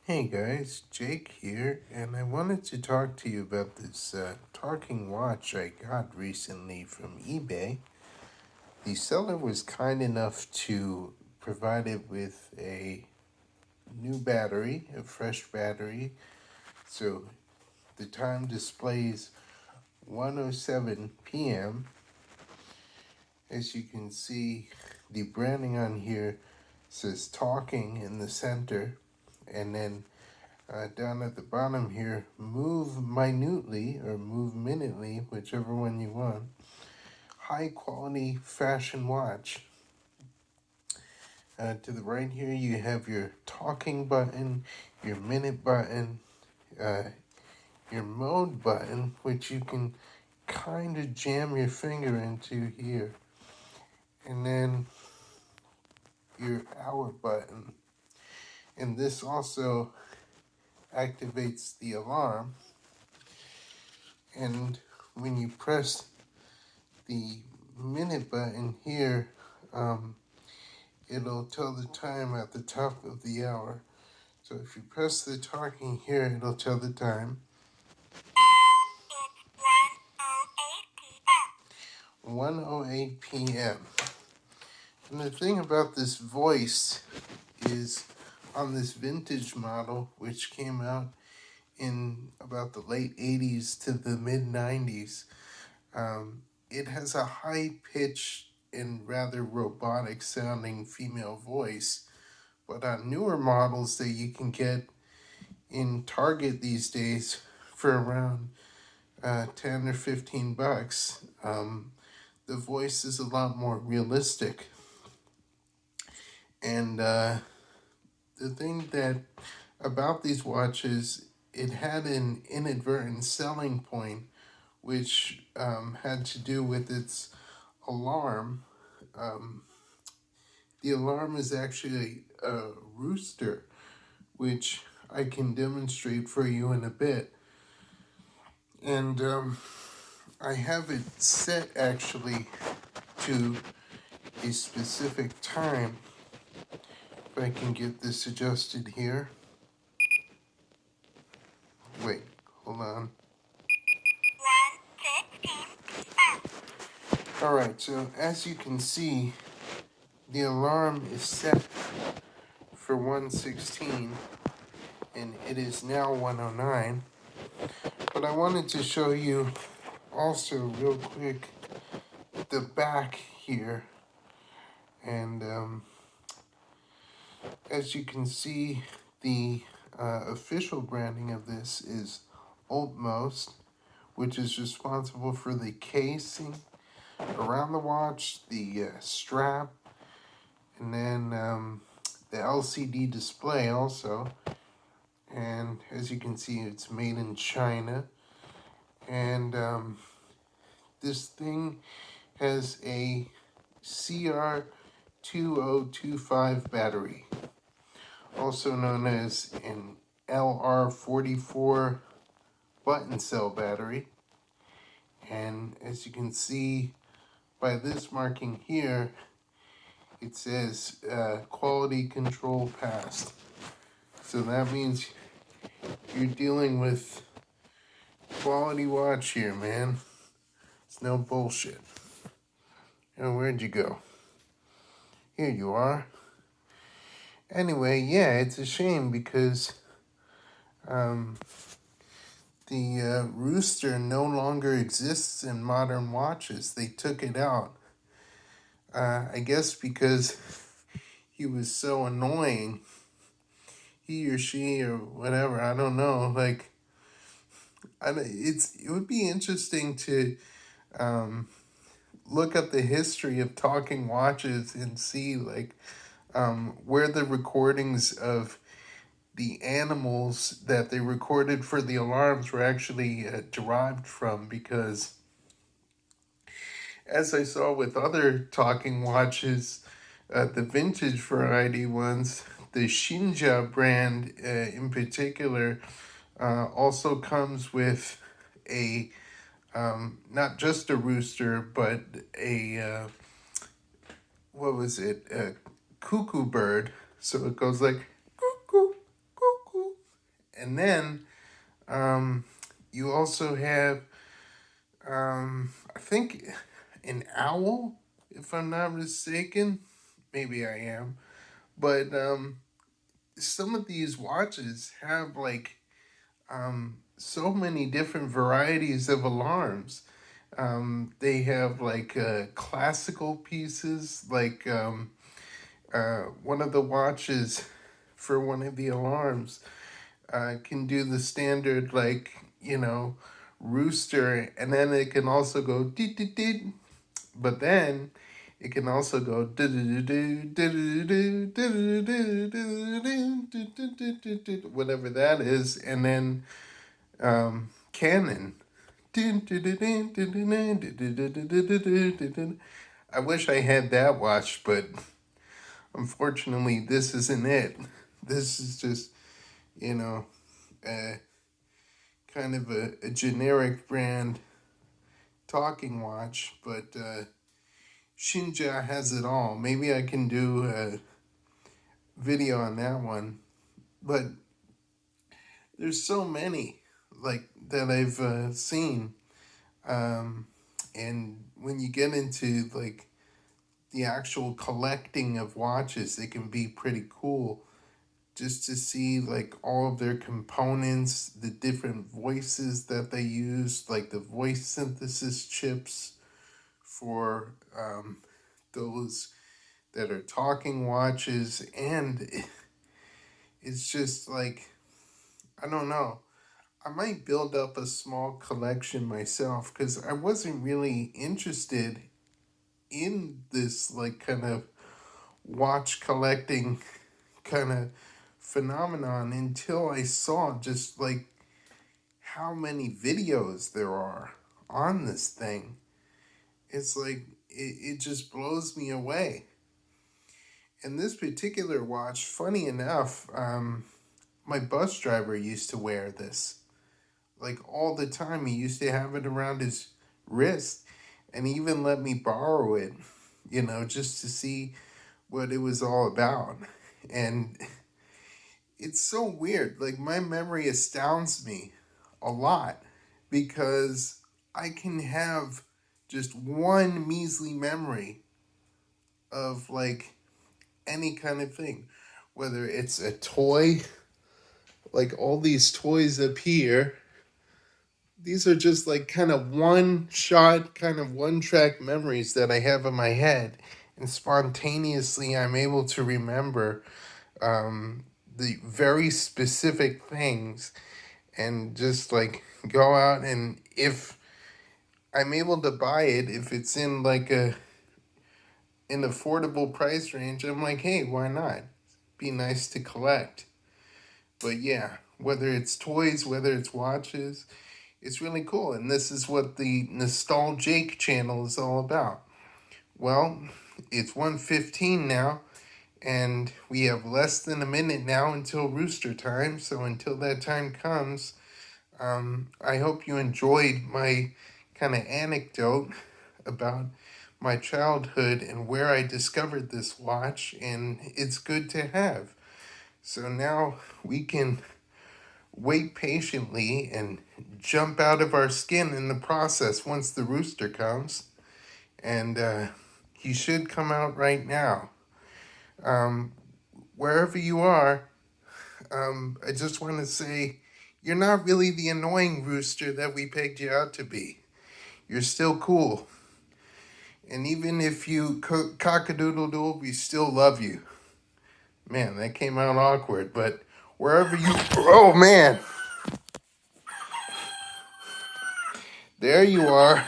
Hey guys, Jake here, and I wanted to talk to you about this talking watch I got recently from eBay. The seller was kind enough to provide it with a new battery, a fresh battery, so the time displays 1:07 p.m. As you can see, the branding on here says talking in the center, and then down at the bottom here, move minutely or move minutely, whichever one you want. High quality fashion watch. To the right here, you have your talking button, your minute button, uh, your mode button, which you can kind of jam your finger into here, and then your hour button. And this also activates the alarm. And when you press the minute button here, it'll tell the time at the top of the hour. So if you press the talking here, it'll tell the time. 1:08 p.m. And the thing about this voice is on this vintage model, which came out in about the late 80s to the mid 90s, it has a high pitched and rather robotic sounding female voice. But on newer models that you can get in Target these days for around 10 or 15 bucks, the voice is a lot more realistic. And the thing that about these watches, it had an inadvertent selling point, which had to do with its alarm. The alarm is actually a Rooster, which I can demonstrate for you in a bit. And I have it set actually to a specific time. If I can get this adjusted here. Wait, hold on. Alright, so as you can see, the alarm is set for 1:16 and it is now 1:09. But I wanted to show you also real quick the back here. And as you can see, the official branding of this is Ultmost, which is responsible for the casing around the watch, the strap, and then the LCD display also. And as you can see, it's made in China. And this thing has a CR2025 battery, also known as an LR44 button cell battery. And as you can see by this marking here, it says quality control passed. So that means you're dealing with quality watch here, man. It's no bullshit. Oh, where'd you go? Here you are. Anyway, yeah, it's a shame because the Rooster no longer exists in modern watches. They took it out. I guess because he was so annoying. He or she or whatever, I don't know. Like, it would be interesting to look up the history of talking watches and see like where the recordings of the animals that they recorded for the alarms were actually derived from, because as I saw with other talking watches, the vintage variety ones, the Shinja brand in particular, also comes with a not just a rooster, but a what was it? A cuckoo bird. So it goes like cuckoo, cuckoo. And then you also have, I think, an owl, if I'm not mistaken. Maybe I am. But some of these watches have like so many different varieties of alarms. They have like classical pieces, like one of the watches for one of the alarms can do the standard, like, rooster, and then it can also go dee dee dee, but then it can also go whatever that is, and then canon. I wish I had that watch, but unfortunately, this isn't it. This is just, you know, uh, kind of a generic brand talking watch, but Shinja has it all. Maybe I can do a video on that one, but there's so many like that I've seen, and when you get into like the actual collecting of watches, it can be pretty cool just to see like all of their components, the different voices that they use, like the voice synthesis chips for those that are talking watches. And it's just like, I don't know. I might build up a small collection myself because I wasn't really interested in this like kind of watch collecting kind of phenomenon until I saw just like how many videos there are on this thing. It's like it just blows me away. And this particular watch, funny enough, my bus driver used to wear this like all the time. He used to have it around his wrist, and he even let me borrow it, just to see what it was all about. And it's so weird. Like, my memory astounds me a lot because I can have just one measly memory of like any kind of thing, whether it's a toy, like all these toys up here. These are just like kind of one shot, kind of one track memories that I have in my head. And spontaneously, I'm able to remember the very specific things and just like go out, and if I'm able to buy it, if it's in like an affordable price range, I'm like, hey, why not? Be nice to collect. But yeah, whether it's toys, whether it's watches, it's really cool. And this is what the NostalJake channel is all about. Well, it's 1:15 now, and we have less than a minute now until Rooster time. So until that time comes, I hope you enjoyed my kind of anecdote about my childhood and where I discovered this watch, and it's good to have. So now we can wait patiently and jump out of our skin in the process once the rooster comes. And he should come out right now. Wherever you are, I just want to say you're not really the annoying rooster that we pegged you out to be. You're still cool. And even if you cock-a-doodle-doo, we still love you. Man, that came out awkward, but wherever you... Oh, man. There you are.